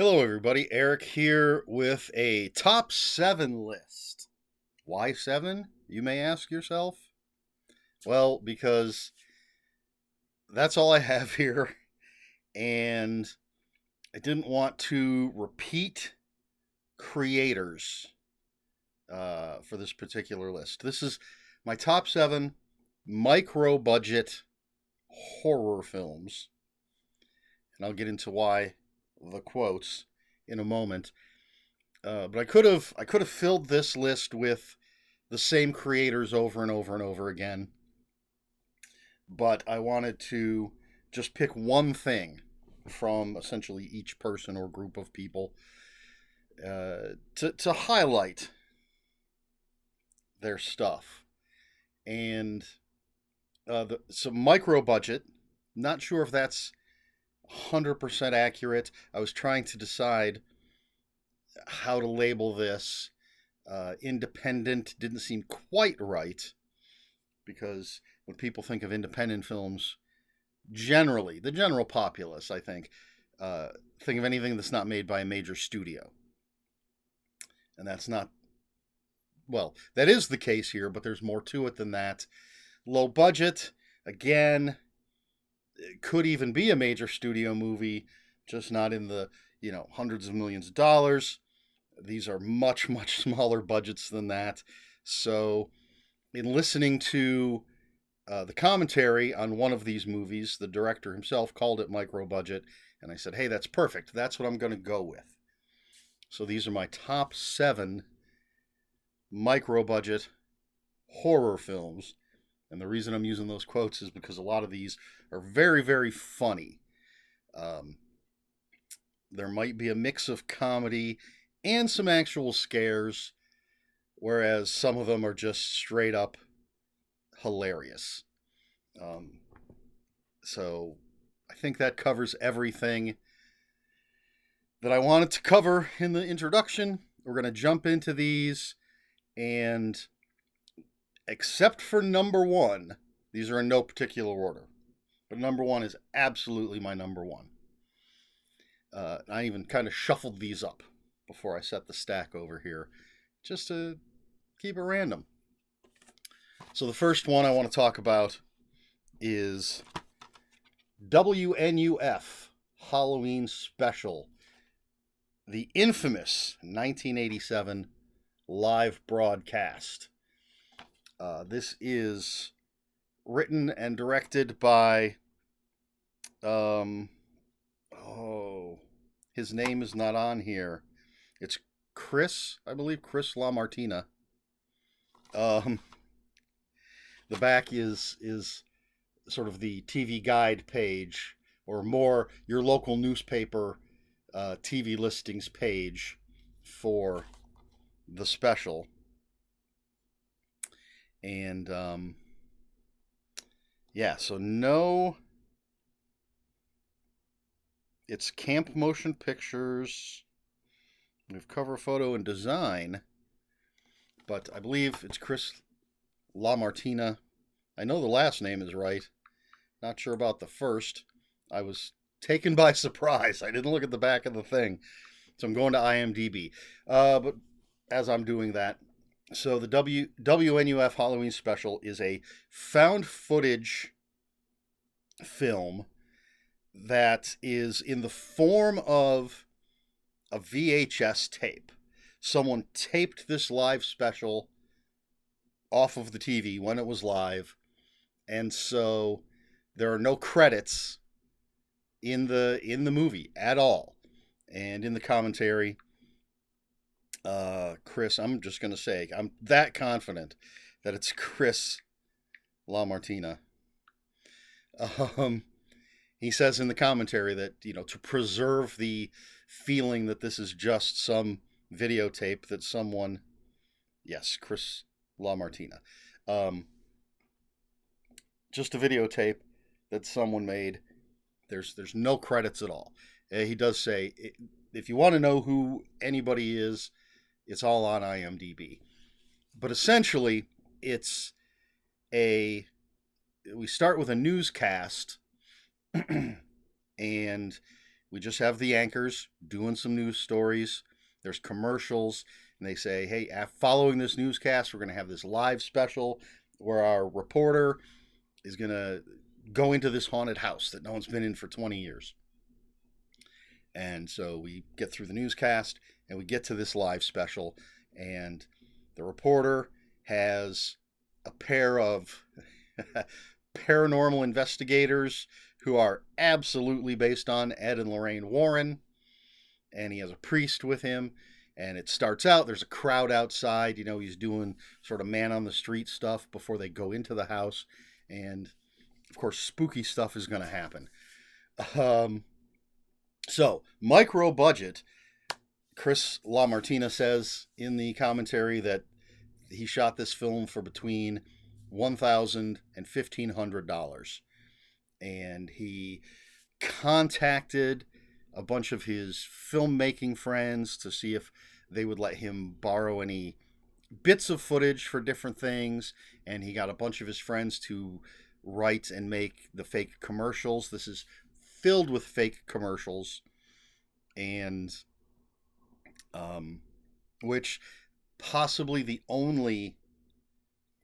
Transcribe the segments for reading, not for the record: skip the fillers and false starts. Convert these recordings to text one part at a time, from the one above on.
Hello, everybody. Eric here with a top 7 list. Why 7, you may ask yourself? Well, because that's all I have here, and I didn't want to repeat creators for this particular list. This is my top 7 micro budget horror films, and I'll get into why the quotes in a moment. But I could have filled this list with the same creators over and over and over again. But I wanted to just pick one thing from essentially each person or group of people to highlight their stuff. And some micro budget. Not sure if that's 100% accurate. I was trying to decide how to label this. Independent didn't seem quite right because when people think of independent films, generally, the general populace, I think of anything that's not made by a major studio. And that's not, well, that is the case here, but there's more to it than that. Low budget, again, it could even be a major studio movie, just not in the, hundreds of millions of dollars. These are much, much smaller budgets than that. So, in listening to the commentary on one of these movies, the director himself called it micro budget, and I said, hey, that's perfect. That's what I'm going to go with. So, these are my top 7 micro budget horror films. And the reason I'm using those quotes is because a lot of these are very, very funny. Um, there might be a mix of comedy and some actual scares, whereas some of them are just straight up hilarious. Um, so I think that covers everything that I wanted to cover in the introduction. We're going to jump into these, and except for number 1, these are in no particular order, but number 1 is absolutely my number 1. I even kind of shuffled these up before I set the stack over here, just to keep it random. So the first one I want to talk about is WNUF Halloween Special, the infamous 1987 live broadcast. This is written and directed by, his name is not on here. It's I believe Chris LaMartina. The back is sort of the TV guide page, or more your local newspaper TV listings page for the special. And yeah, so no, it's Camp Motion Pictures. We have cover photo and design, but I believe it's Chris LaMartina. I know the last name is right. Not sure about the first. I was taken by surprise. I didn't look at the back of the thing. So I'm going to IMDb. But as I'm doing that, so the WNUF Halloween Special is a found footage film that is in the form of a VHS tape. Someone taped this live special off of the TV when it was live, and so there are no credits in the movie at all. And in the commentary, Chris, I'm just gonna say I'm that confident that it's Chris LaMartina. Um, he says in the commentary that to preserve the feeling that this is just some videotape that someone, yes, Chris LaMartina, just a videotape that someone made. There's no credits at all. He does say, if you want to know who anybody is, it's all on IMDb. But essentially, it's we start with a newscast, and We just have the anchors doing some news stories. There's commercials, and they say, hey, following this newscast, we're going to have this live special where our reporter is going to go into this haunted house that no one's been in for 20 years. And so we get through the newscast and we get to this live special, and the reporter has a pair of paranormal investigators who are absolutely based on Ed and Lorraine Warren, and he has a priest with him. And it starts out, there's a crowd outside, he's doing sort of man on the street stuff before they go into the house. And of course, spooky stuff is going to happen. So, micro budget. Chris LaMartina says in the commentary that he shot this film for between $1,000 and $1,500. And he contacted a bunch of his filmmaking friends to see if they would let him borrow any bits of footage for different things. And he got a bunch of his friends to write and make the fake commercials. This is filled with fake commercials, and which possibly the only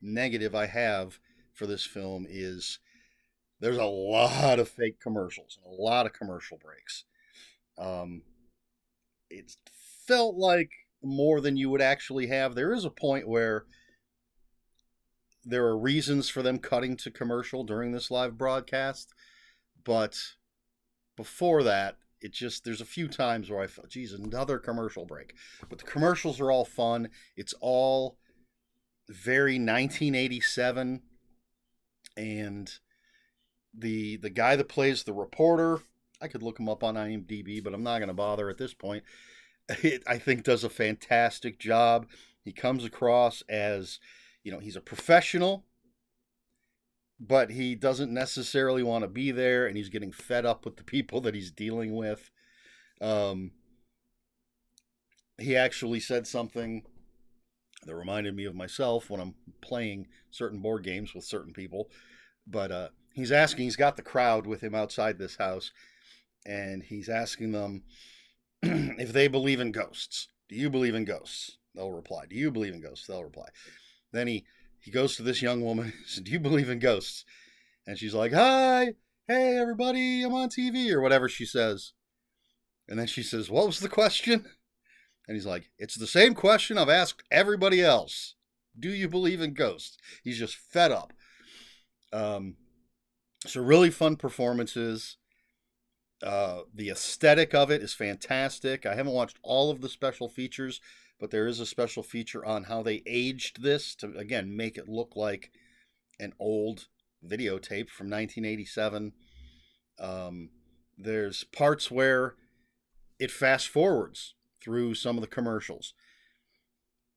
negative I have for this film is there's a lot of fake commercials, a lot of commercial breaks. It felt like more than you would actually have. There is a point where there are reasons for them cutting to commercial during this live broadcast, but before that, there's a few times where I felt, geez, another commercial break. But the commercials are all fun. It's all very 1987. And the guy that plays the reporter, I could look him up on IMDb, but I'm not going to bother at this point. I think does a fantastic job. He comes across as, he's a professional, but he doesn't necessarily want to be there, and he's getting fed up with the people that he's dealing with. He actually said something that reminded me of myself when I'm playing certain board games with certain people. But he's got the crowd with him outside this house, and he's asking them if they believe in ghosts. Do you believe in ghosts? They'll reply. Do you believe in ghosts? They'll reply. Then he goes to this young woman and says, do you believe in ghosts? And she's like, hi, hey, everybody, I'm on TV, or whatever she says. And then she says, what was the question? And he's like, it's the same question I've asked everybody else. Do you believe in ghosts? He's just fed up. So really fun performances. The aesthetic of it is fantastic. I haven't watched all of the special features, but there is a special feature on how they aged this to, again, make it look like an old videotape from 1987. There's parts where it fast forwards through some of the commercials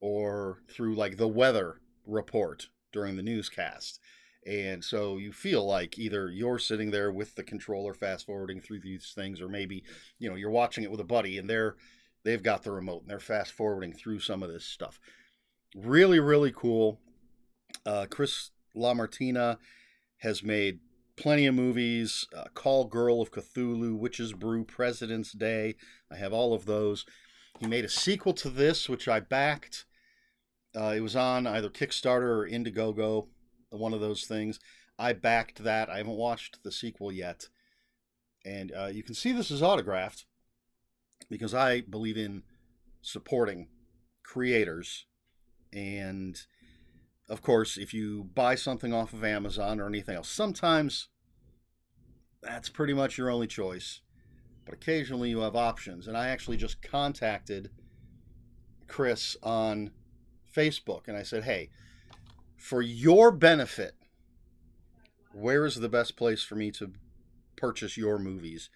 or through like the weather report during the newscast. And so you feel like either you're sitting there with the controller fast forwarding through these things, or maybe, you're watching it with a buddy and they've got the remote and they're fast forwarding through some of this stuff. Really, really cool. Chris LaMartina has made plenty of movies. Call Girl of Cthulhu, Witch's Brew, President's Day. I have all of those. He made a sequel to this, which I backed. It was on either Kickstarter or Indiegogo, one of those things. I backed that. I haven't watched the sequel yet. And you can see this is autographed because I believe in supporting creators. And of course, if you buy something off of Amazon or anything else, sometimes that's pretty much your only choice. But occasionally you have options. And I actually just contacted Chris on Facebook and I said, hey, for your benefit, where is the best place for me to purchase your movies?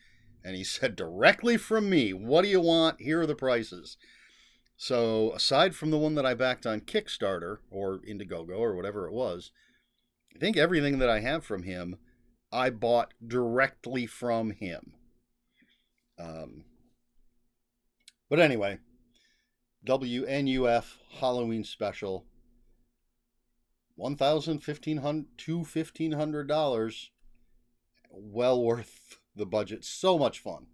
And he said, directly from me. What do you want? Here are the prices. So aside from the one that I backed on Kickstarter or Indiegogo or whatever it was, I think everything that I have from him, I bought directly from him. But anyway, WNUF Halloween special. $1,500 to $1,500. Well worth the budget. So much fun.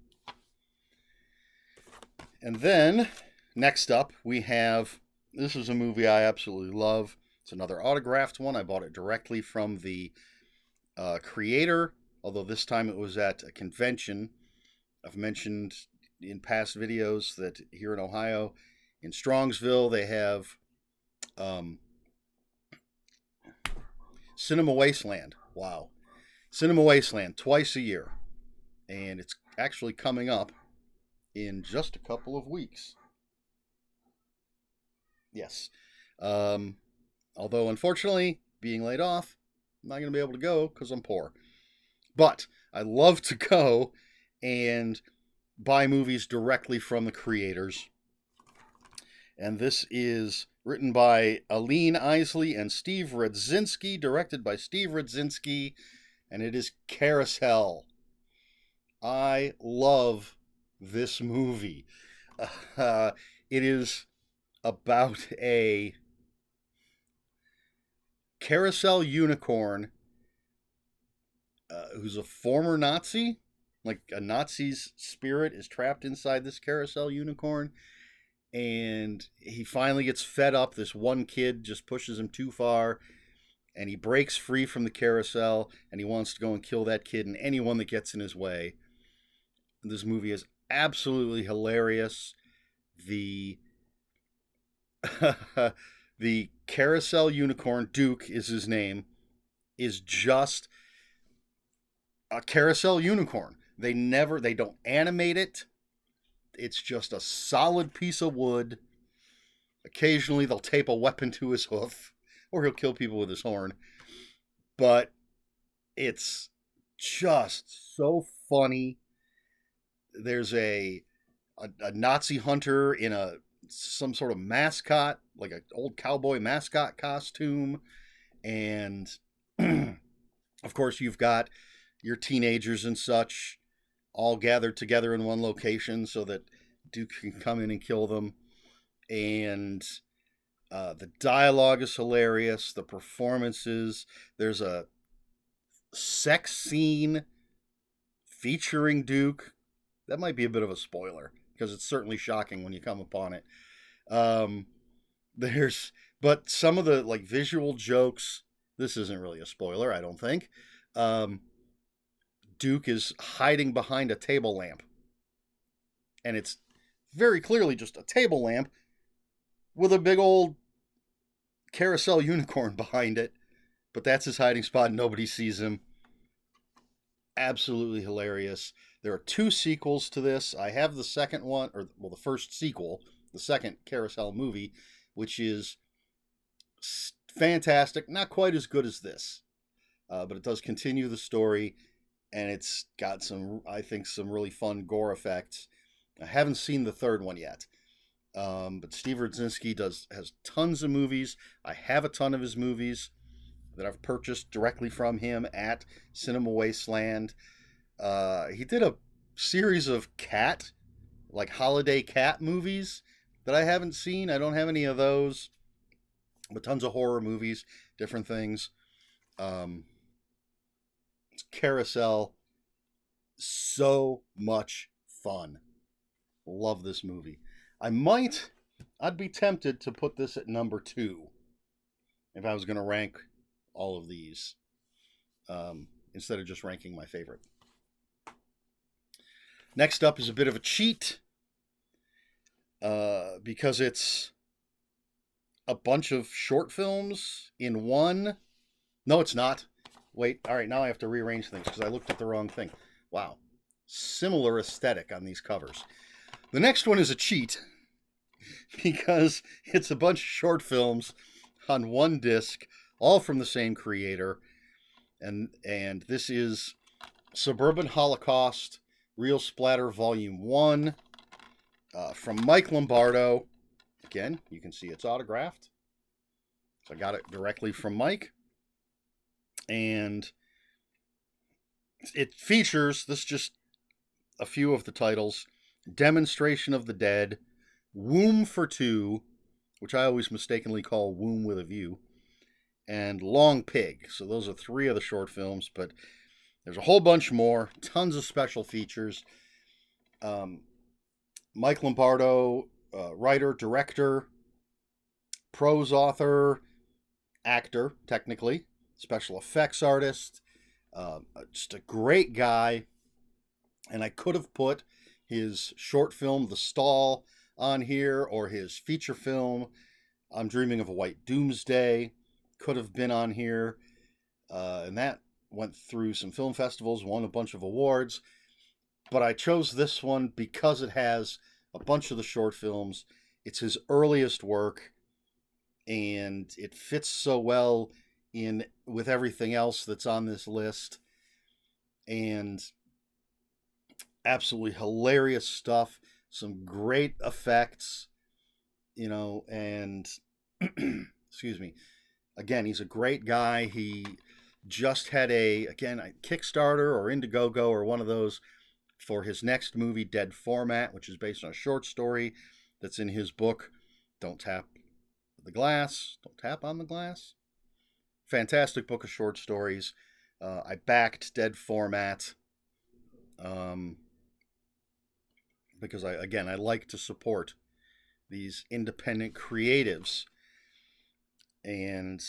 And then next up, we have this is a movie I absolutely love. It's another autographed one. I bought it directly from the creator, although this time it was at a convention. I've mentioned in past videos that here in Ohio, in Strongsville, they have Cinema Wasteland. Wow. Cinema Wasteland twice a year. And it's actually coming up in just a couple of weeks. Yes. Although, unfortunately, being laid off, I'm not going to be able to go because I'm poor. But I love to go and buy movies directly from the creators. And this is written by Aline Isley and Steve Radzinski, directed by Steve Radzinski, and it is Carousel. I love this movie. It is about a carousel unicorn who's a former Nazi. Like a Nazi's spirit is trapped inside this carousel unicorn. And he finally gets fed up. This one kid just pushes him too far. And he breaks free from the carousel. And he wants to go and kill that kid and anyone that gets in his way. This movie is absolutely hilarious. The the carousel unicorn, Duke is his name, is just a carousel unicorn. They don't animate it. It's just a solid piece of wood. Occasionally they'll tape a weapon to his hoof, or he'll kill people with his horn. But it's just so funny. There's a Nazi hunter in some sort of mascot, like an old cowboy mascot costume. And of course you've got your teenagers and such all gathered together in one location so that Duke can come in and kill them. And the dialogue is hilarious. The performances. There's a sex scene featuring Duke. That might be a bit of a spoiler because it's certainly shocking when you come upon it. But some of the like visual jokes. This isn't really a spoiler, I don't think. Duke is hiding behind a table lamp. And it's very clearly just a table lamp with a big old carousel unicorn behind it. But that's his hiding spot. Nobody sees him. Absolutely hilarious. There are 2 sequels to this. I have the second one, the first sequel, the second Carousel movie, which is fantastic. Not quite as good as this, but it does continue the story. And it's got some really fun gore effects. I haven't seen the third one yet. But Steve Radzinski has tons of movies. I have a ton of his movies that I've purchased directly from him at Cinema Wasteland. He did a series of holiday cat movies that I haven't seen. I don't have any of those. But tons of horror movies, different things. Carousel, so much fun. Love this movie. I'd be tempted to put this at number 2 if I was going to rank all of these instead of just ranking my favorite. Next up is a bit of a cheat because it's a bunch of short films in one. No, it's not. Wait, all right, now I have to rearrange things because I looked at the wrong thing. Wow. Similar aesthetic on these covers. The next one is a cheat because it's a bunch of short films on one disc, all from the same creator. And this is Suburban Holocaust, Real Splatter Volume 1 from Mike Lombardo. Again, you can see it's autographed. So I got it directly from Mike. And it features, this is just a few of the titles, Demonstration of the Dead, Womb for Two, which I always mistakenly call Womb with a View, and Long Pig. So those are 3 of the short films, but there's a whole bunch more, tons of special features. Mike Lombardo, writer, director, prose author, actor, technically, special effects artist, just a great guy. And I could have put his short film, The Stall, on here, or his feature film, I'm Dreaming of a White Doomsday, could have been on here. And that went through some film festivals, won a bunch of awards. But I chose this one because it has a bunch of the short films. It's his earliest work, and it fits so well in with everything else that's on this list. And absolutely hilarious stuff, some great effects, and excuse me. Again, he's a great guy. He just had a Kickstarter or Indiegogo or one of those for his next movie, Dead Format, which is based on a short story that's in his book, Don't Tap on the Glass. Fantastic book of short stories. I backed Dead Format because I like to support these independent creatives. And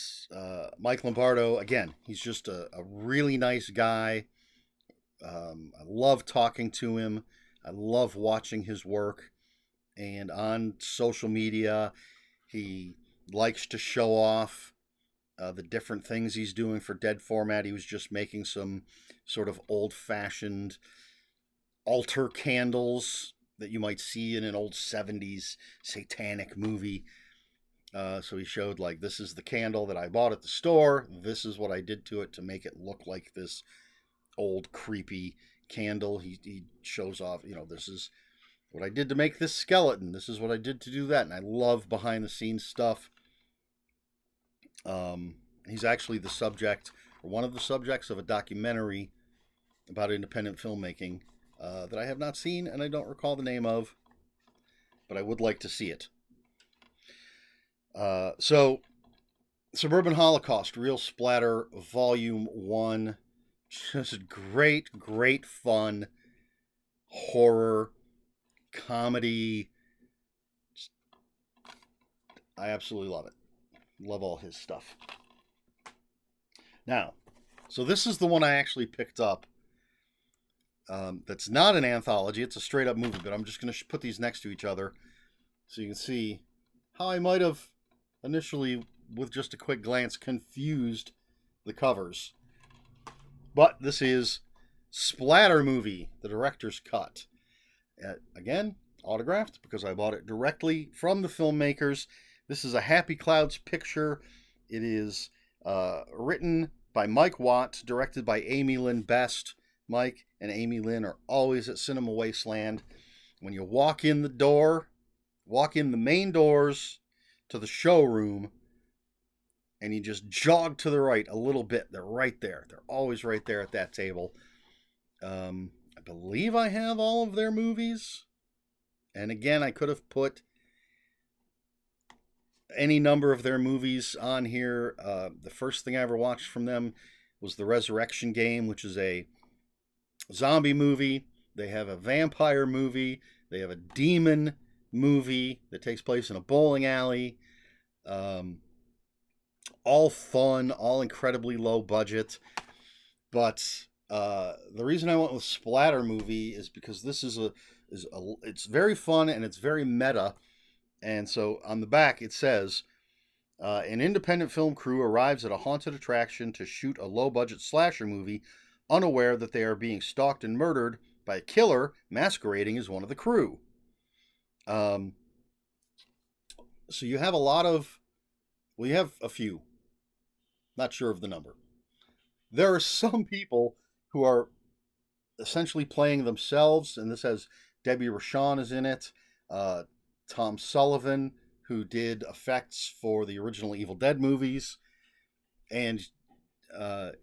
Mike Lombardo, again, he's just a really nice guy. I love talking to him. I love watching his work. And on social media, he likes to show off the different things he's doing for Dead Format. He was just making some sort of old-fashioned altar candles that you might see in an old 70s satanic movie. So he showed, like, this is the candle that I bought at the store. This is what I did to it to make it look like this old creepy candle. He shows off, this is what I did to make this skeleton. This is what I did to do that. And I love behind the scenes stuff. He's actually the subject, or one of the subjects, of a documentary about independent filmmaking that I have not seen and I don't recall the name of, but I would like to see it. So, Suburban Holocaust, Real Splatter, Volume 1. Just great, great fun, horror, comedy. I absolutely love it. Love all his stuff. Now, so this is the one I actually picked up. That's not an anthology. It's a straight up movie, but I'm just going to put these next to each other so you can see how I might have initially, with just a quick glance, confused the covers. But this is Splatter Movie, the director's cut. Again, autographed because I bought it directly from the filmmakers. This is a Happy Clouds picture. It is written by Mike Watt, directed by Amy Lynn Best. Mike and Amy Lynn are always at Cinema Wasteland. When you walk in the main doors to the showroom, and you just jog to the right a little bit, they're right there. They're always right there at that table. I believe I have all of their movies. And again, I could have put any number of their movies on here. The first thing I ever watched from them was The Resurrection Game, which is a zombie movie. They have a vampire movie. They have a demon movie that takes place in a bowling alley. All fun, all incredibly low budget. But the reason I went with Splatter Movie is because this is it's very fun and it's very meta. And so on the back it says, an independent film crew arrives at a haunted attraction to shoot a low-budget slasher movie, unaware that they are being stalked and murdered by a killer masquerading as one of the crew. So you have you have a few. Not sure of the number. There are some people who are essentially playing themselves, and this has Debbie Rochon is in it. Tom Sullivan, who did effects for the original Evil Dead movies, and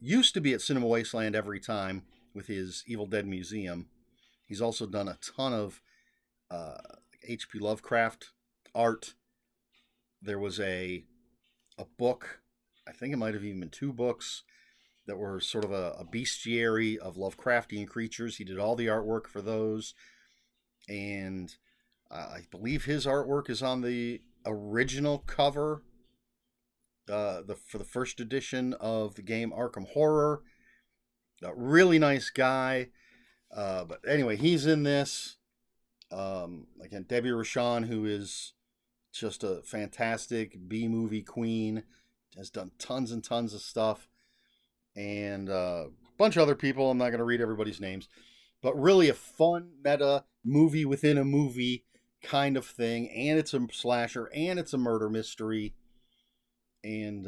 used to be at Cinema Wasteland every time with his Evil Dead Museum. He's also done a ton of H.P. Lovecraft art. There was a book, I think it might have even been 2 books, that were sort of a bestiary of Lovecraftian creatures. He did all the artwork for those. And I believe his artwork is on the original cover, for the first edition of the game Arkham Horror. A really nice guy. But anyway, he's in this. Again, Debbie Rochon, who is just a fantastic B movie queen, has done tons and tons of stuff, and a bunch of other people. I'm not going to read everybody's names, but really a fun meta movie within a movie kind of thing, and it's a slasher, and it's a murder mystery, and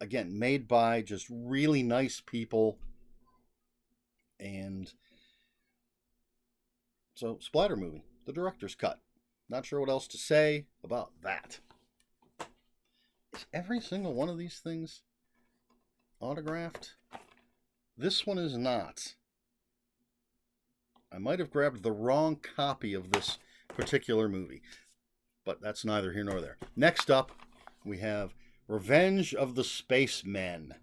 again, made by just really nice people, and so splatter movie, the director's cut. Not sure what else to say about that. Is every single one of these things autographed? This one is not. I might have grabbed the wrong copy of this particular movie, but that's neither here nor there. Next up, we have Revenge of the Spacemen,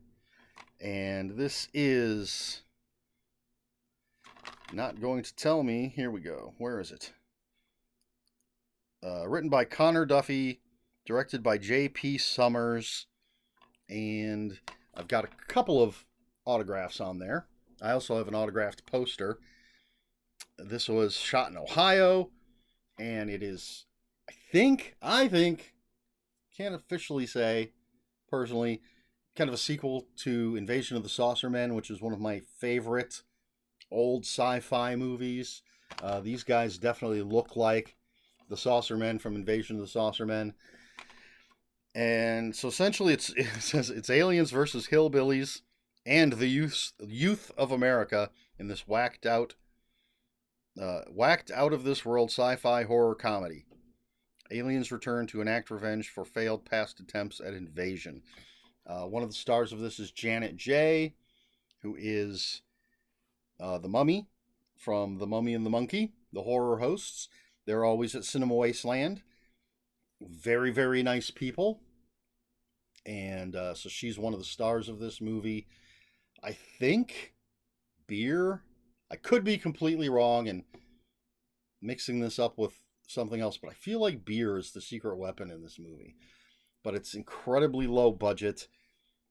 and this is not going to tell me. Here we go. Where is it? Written by Connor Duffy, directed by J.P. Summers, and I've got a couple of autographs on there. I also have an autographed poster. This was shot in Ohio, and it is, I think, can't officially say, personally, kind of a sequel to Invasion of the Saucermen, which is one of my favorite old sci-fi movies. These guys definitely look like the Saucermen from Invasion of the Saucermen. And so essentially it says it's aliens versus hillbillies and the youth of America in this whacked out of this world sci-fi horror comedy. Aliens return to enact revenge for failed past attempts at invasion. One of the stars of this is Janet J., who is the Mummy from The Mummy and the Monkey, the horror hosts. They're always at Cinema Wasteland. Very, very nice people. And so she's one of the stars of this movie. I think beer. I could be completely wrong and mixing this up with something else, but I feel like beer is the secret weapon in this movie. But it's incredibly low budget,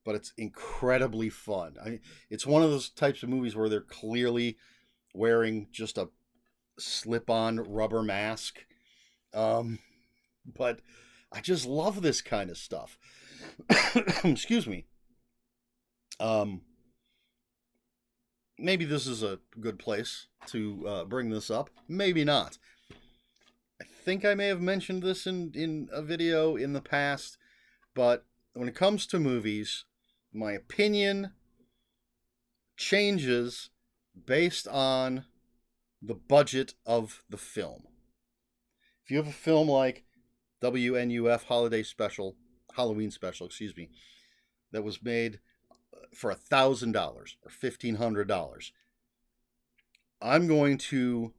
but it's incredibly fun. It's one of those types of movies where they're clearly wearing just a slip-on rubber mask. But I just love this kind of stuff. Excuse me. Maybe this is a good place to bring this up. Maybe not. I think I may have mentioned this in a video in the past, but when it comes to movies, my opinion changes based on the budget of the film. If you have a film like WNUF Halloween Special, that was made for $1,000 or $1,500, I'm going to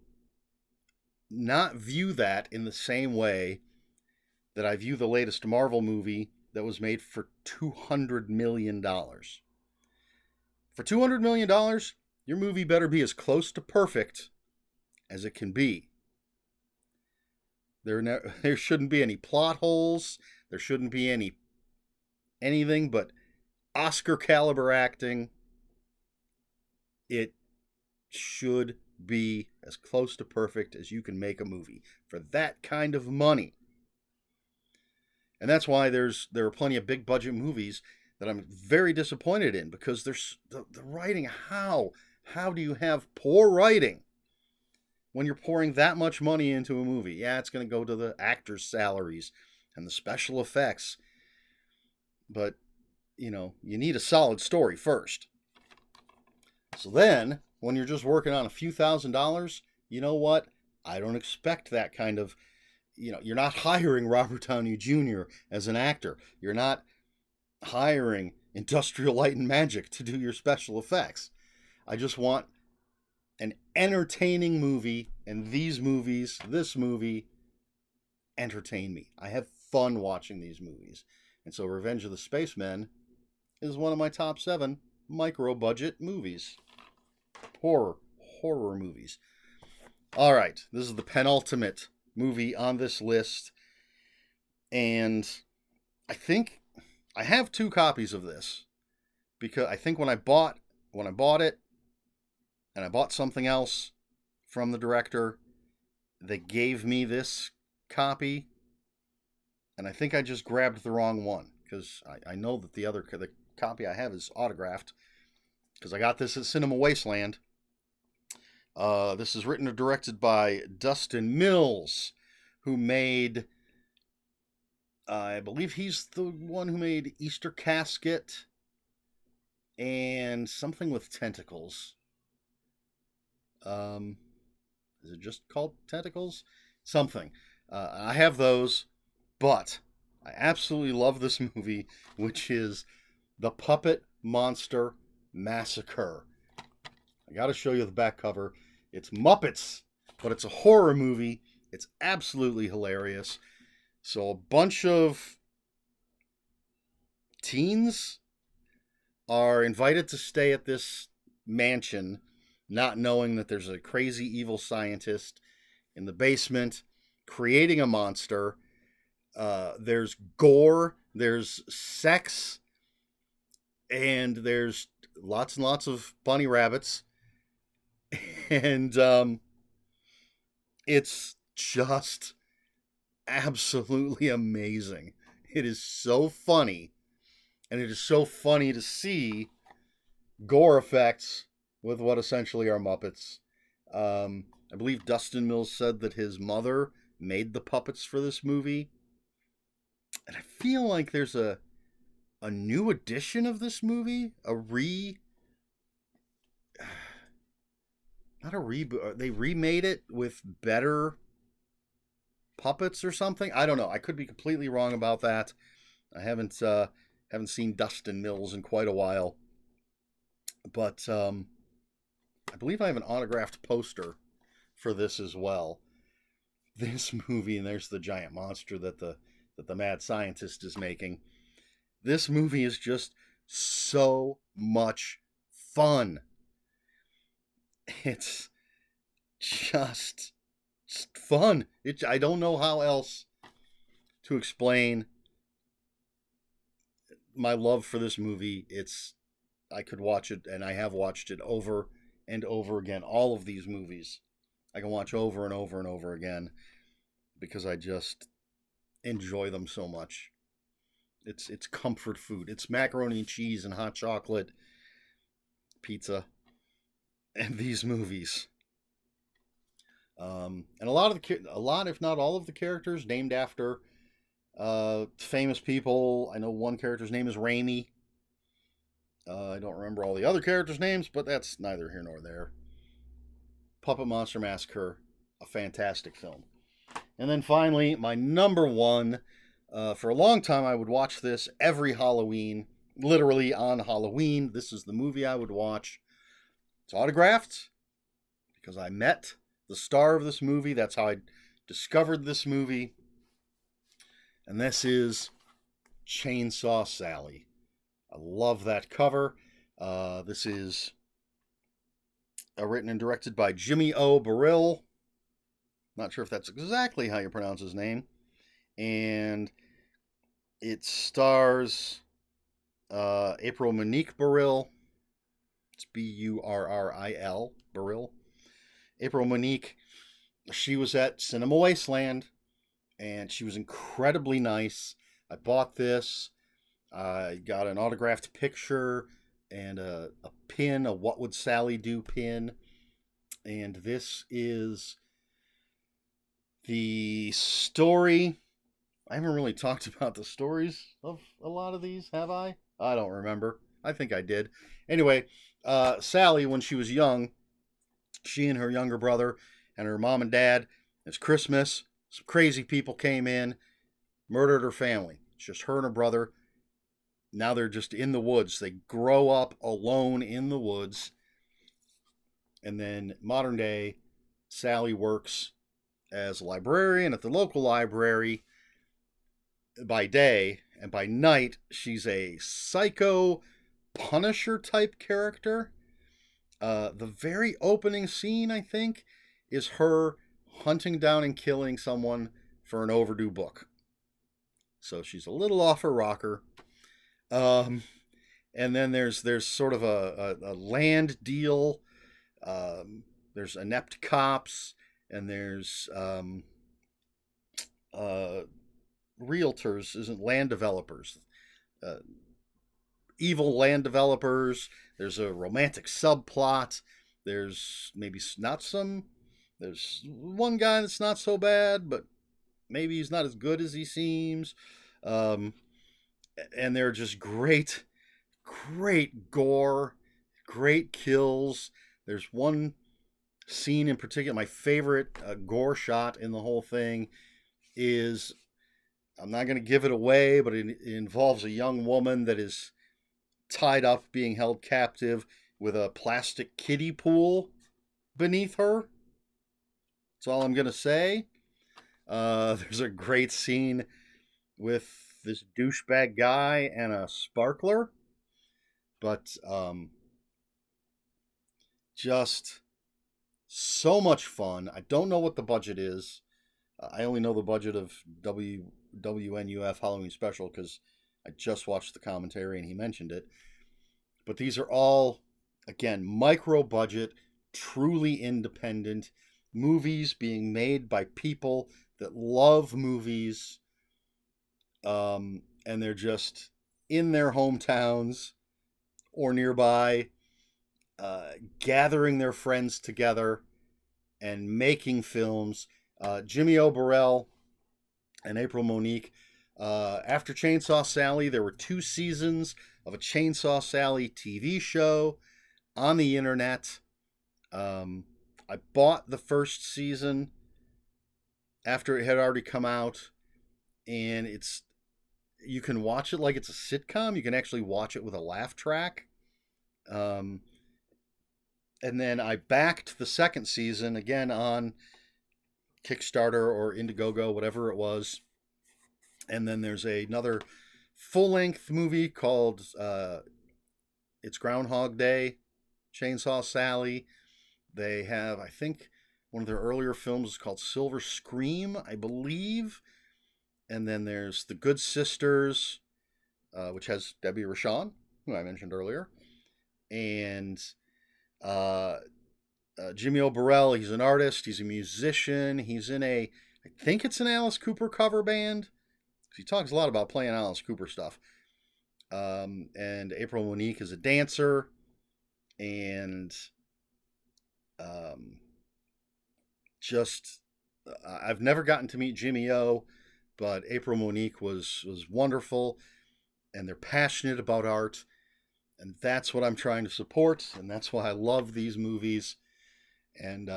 not view that in the same way that I view the latest Marvel movie that was made for $200 million. For $200 million, your movie better be as close to perfect as it can be. There shouldn't be any plot holes. There shouldn't be anything but Oscar caliber acting. It should be as close to perfect as you can make a movie for that kind of money. And that's why there are plenty of big budget movies that I'm very disappointed in, because there's the writing. How do you have poor writing when you're pouring that much money into a movie? Yeah, it's going to go to the actors' salaries and the special effects, but you need a solid story first. So then, when you're just working on a few $1,000s, you know what? I don't expect that kind of, you're not hiring Robert Downey Jr. as an actor. You're not hiring Industrial Light and Magic to do your special effects. I just want an entertaining movie, and this movie, entertain me. I have fun watching these movies. And so Revenge of the Spacemen is one of my top 7 micro-budget movies. Horror movies. All right, this is the penultimate movie on this list, and I think I have 2 copies of this because I think when I bought it and I bought something else from the director, they gave me this copy, and I think I just grabbed the wrong one because I know that the copy I have is autographed because I got this at Cinema Wasteland. This is written and directed by Dustin Mills, who made, I believe he's the one who made Easter Casket and something with tentacles. Is it just called Tentacles? Something. I have those, but I absolutely love this movie, which is The Puppet Monster Massacre. I got to show you the back cover. It's Muppets, but it's a horror movie. It's absolutely hilarious. So a bunch of teens are invited to stay at this mansion, not knowing that there's a crazy evil scientist in the basement creating a monster. There's gore, there's sex, and there's lots and lots of bunny rabbits. And it's just absolutely amazing. It is so funny, and it is so funny to see gore effects with what essentially are Muppets. I believe Dustin Mills said that his mother made the puppets for this movie, and I feel like there's a new edition of this movie, not a reboot. They remade it with better puppets or something. I don't know. I could be completely wrong about that. I haven't seen Dustin Mills in quite a while, but I believe I have an autographed poster for this as well. This movie, and there's the giant monster that the mad scientist is making. This movie is just so much fun. It's just fun. I don't know how else to explain my love for this movie. I could watch it, and I have watched it over and over again. All of these movies I can watch over and over and over again because I just enjoy them so much. It's comfort food. It's macaroni and cheese and hot chocolate, pizza, and these movies. And a lot, if not all of the characters named after famous people. I know one character's name is Raimi. I don't remember all the other characters' names, but that's neither here nor there. Puppet Monster Massacre, a fantastic film. And then finally, my number one. For a long time, I would watch this every Halloween, literally on Halloween. This is the movie I would watch. It's autographed because I met the star of this movie. That's how I discovered this movie. And this is Chainsaw Sally. I love that cover. This is written and directed by Jimmy O. Burrill. Not sure if that's exactly how you pronounce his name. And it stars April Monique Burrill. It's Burril, Burrill. April Monique, she was at Cinema Wasteland, and she was incredibly nice. I bought this. I got an autographed picture and a pin, a What Would Sally Do pin. And this is the story. I haven't really talked about the stories of a lot of these, have I? I don't remember. I think I did. Anyway, Sally, when she was young, she and her younger brother and her mom and dad, it's Christmas, some crazy people came in, murdered her family. It's just her and her brother. Now they're just in the woods. They grow up alone in the woods. And then modern day, Sally works as a librarian at the local library by day, and by night she's a psycho Punisher type character. The very opening scene, I think, is her hunting down and killing someone for an overdue book. So she's a little off her rocker. Um, and then there's sort of a land deal. There's inept cops, and there's realtors, isn't land developers, uh, evil land developers. There's a romantic subplot. There's maybe not some. There's one guy that's not so bad, but maybe he's not as good as he seems. Um, and they're just great, great gore, great kills. There's one scene in particular, my favorite gore shot in the whole thing is, I'm not going to give it away, but it involves a young woman that is tied up, being held captive with a plastic kiddie pool beneath her. That's all I'm going to say. There's a great scene with this douchebag guy and a sparkler, but just so much fun. I don't know what the budget is. I only know the budget of WNUF Halloween Special because I just watched the commentary and he mentioned it. But these are all, again, micro budget, truly independent movies being made by people that love movies. And they're just in their hometowns or nearby, gathering their friends together and making films. Jimmy O. Burrell and April Monique. After Chainsaw Sally, there were 2 seasons of a Chainsaw Sally TV show on the internet. I bought the first season after it had already come out, and you can watch it like it's a sitcom. You can actually watch it with a laugh track. And then I backed the second season again on Kickstarter or Indiegogo, whatever it was. And then there's another full-length movie called It's Groundhog Day, Chainsaw Sally. They have, I think, one of their earlier films is called Silver Scream, I believe. And then there's The Good Sisters, which has Debbie Rochon, who I mentioned earlier. And Jimmy O. Burrell, he's an artist, he's a musician, he's in I think it's an Alice Cooper cover band. He talks a lot about playing Alice Cooper stuff. And April Monique is a dancer, and I've never gotten to meet Jimmy O, but April Monique was wonderful, and they're passionate about art, and that's what I'm trying to support, and that's why I love these movies. And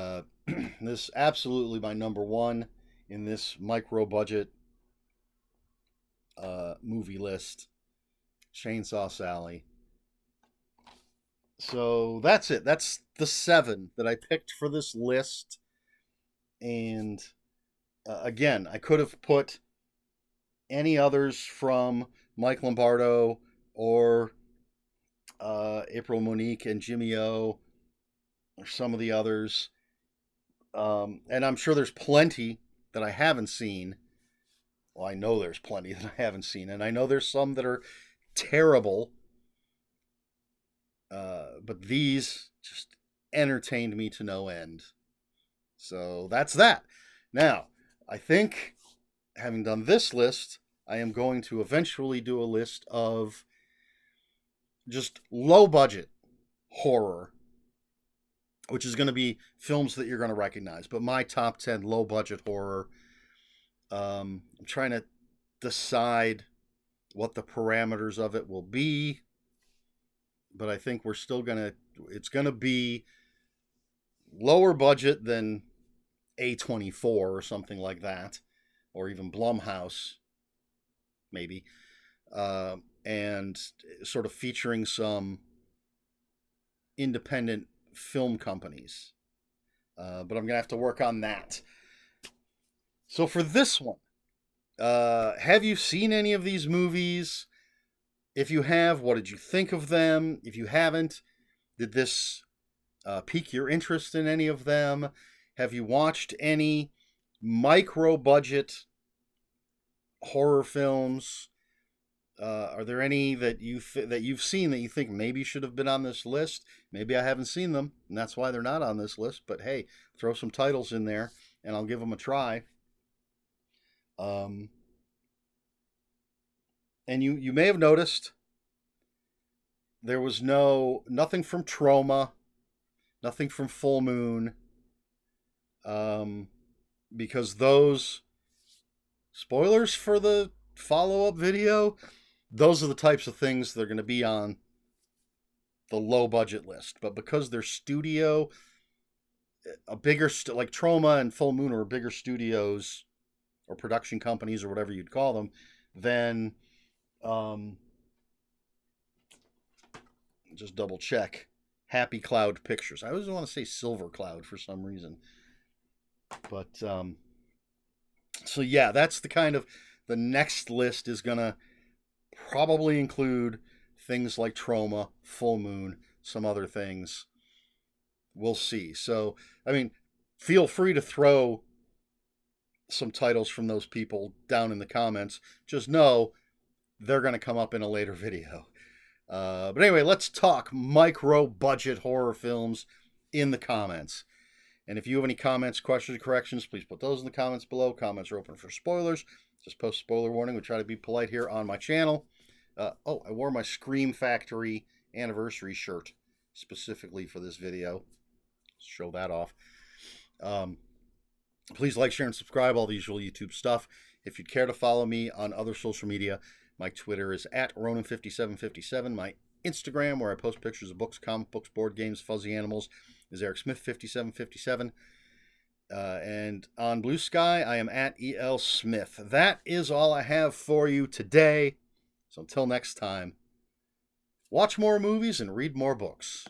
this is absolutely my number one in this micro budget movie list, Chainsaw Sally. So that's it. That's the 7 that I picked for this list. And again, I could have put any others from Mike Lombardo or April Monique and Jimmy O, or some of the others. And I'm sure there's plenty that I haven't seen. Well, I know there's plenty that I haven't seen, and I know there's some that are terrible. But these just entertained me to no end. So that's that. Now, I think, having done this list, I am going to eventually do a list of just low budget horror, which is going to be films that you're going to recognize. But my top 10 low budget horror, I'm trying to decide what the parameters of it will be. But I think we're still it's going to be lower budget than A24 or something like that, or even Blumhouse, maybe, and sort of featuring some independent film companies. But I'm going to have to work on that. So for this one, have you seen any of these movies? If you have, what did you think of them? If you haven't, did this pique your interest in any of them? Have you watched any micro budget horror films? Are there any that you've seen that you think maybe should have been on this list? Maybe I haven't seen them, and that's why they're not on this list. But hey, throw some titles in there, and I'll give them a try. And you may have noticed there was nothing from Troma, nothing from Full Moon, because those spoilers for the follow-up video, those are the types of things that are going to be on the low budget list. But because they're studio, a bigger like Troma and Full Moon are bigger studios or production companies or whatever you'd call them, then just double check. Happy Cloud Pictures. I always want to say Silver Cloud for some reason. But so yeah, that's the next list is gonna probably include things like Troma, Full Moon, some other things. We'll see. So I mean, feel free to throw some titles from those people down in the comments. Just know they're going to come up in a later video. But anyway, let's talk micro budget horror films in the comments. And if you have any comments, questions, or corrections, please put those in the comments below. Comments are open for spoilers. Just post spoiler warning. We try to be polite here on my channel. I wore my Scream Factory anniversary shirt specifically for this video. Show that off. Please like, share, and subscribe, all the usual YouTube stuff. If you'd care to follow me on other social media, my Twitter is @Ronan5757. My Instagram, where I post pictures of books, comic books, board games, fuzzy animals, is EricSmith5757. And on Blue Sky, I am @ELSmith. That is all I have for you today. So until next time, watch more movies and read more books.